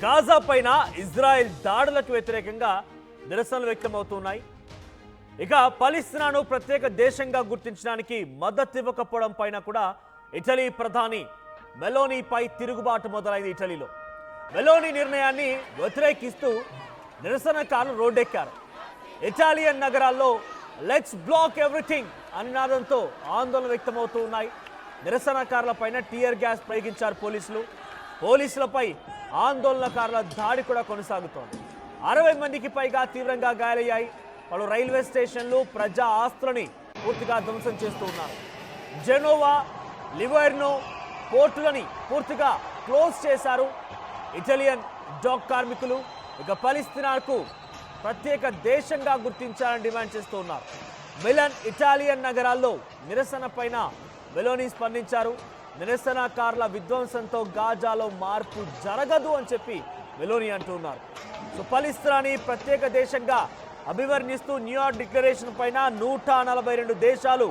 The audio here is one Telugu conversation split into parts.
గాజా పైన ఇజ్రాయెల్ దాడులకు వ్యతిరేకంగా నిరసనలు వ్యక్తమవుతున్నాయి. ఇక పాలస్తీనాను ప్రత్యేక దేశంగా గుర్తించడానికి మద్దతు ఇవ్వకపోవడం పైన కూడా ఇటలీ ప్రధాని మెలోనీపై తిరుగుబాటు మొదలైంది. ఇటలీలో మెలోనీ నిర్ణయాన్ని వ్యతిరేకిస్తూ నిరసనకారులు రోడ్డెక్కారు. ఇటాలియన్ నగరాల్లో లెట్స్ బ్లాక్ ఎవ్రీథింగ్ అనే నినాదంతో ఆందోళన వ్యక్తమవుతూ ఉన్నాయి. నిరసనకారులపైన టియర్ గ్యాస్ ప్రయోగించారు పోలీసులపై ఆందోళనకారుల దాడి కూడా కొనసాగుతోంది. 60 మందికి పైగా తీవ్రంగా గాయాలయ్యాయి. పలు రైల్వే స్టేషన్లు, ప్రజా ఆస్తులని పూర్తిగా ధ్వంసం చేస్తూ ఉన్నారు. జెనోవా, లివర్నో పోర్టులని పూర్తిగా క్లోజ్ చేశారు ఇటాలియన్ డాక్ కార్మికులు. ఇక పాలస్తీనాకు ప్రత్యేక దేశంగా గుర్తించాలని డిమాండ్ చేస్తూ ఉన్నారు. మిలన్, ఇటాలియన్ నగరాల్లో నిరసన పైన మెలోనీ స్పందించారు. నిరసనకారుల విధ్వంసంతో గాజాలో మార్పు జరగదు అని చెప్పి మెలోనీ అంటున్నారు. సో పాలస్తీనాని ప్రత్యేక దేశంగా అభివర్ణిస్తూ న్యూయార్క్ డిక్లరేషన్ పైన 142 దేశాలు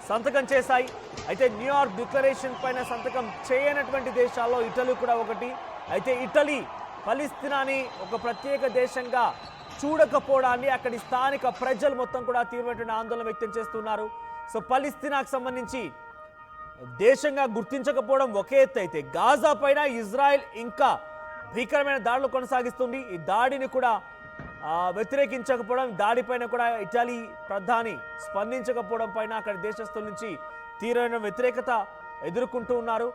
సంతకం చేశాయి. అయితే న్యూయార్క్ డిక్లరేషన్ పైన సంతకం చేయనటువంటి దేశాల్లో ఇటలీ కూడా ఒకటి. అయితే ఇటలీ పాలస్తీనాని ఒక ప్రత్యేక దేశంగా చూడకపోవడాన్ని అక్కడి స్థానిక ప్రజలు మొత్తం కూడా తీవ్రమైన ఆందోళన వ్యక్తం చేస్తున్నారు. సో పాలస్తీనాకు సంబంధించి దేశంగా గుర్తించకపోవడం ఒకే ఎత్తు అయితే గాజా పైన ఇజ్రాయెల్ ఇంకా భీకరమైన దాడులు కొనసాగిస్తుంది. ఈ దాడిని కూడా వ్యతిరేకించకపోవడం, దాడిపైన కూడా ఇటలీ ప్రధాని స్పందించకపోవడం పైన అక్కడ దేశస్తుల నుంచి తీవ్రమైన వ్యతిరేకత ఎదుర్కొంటూ ఉన్నారు.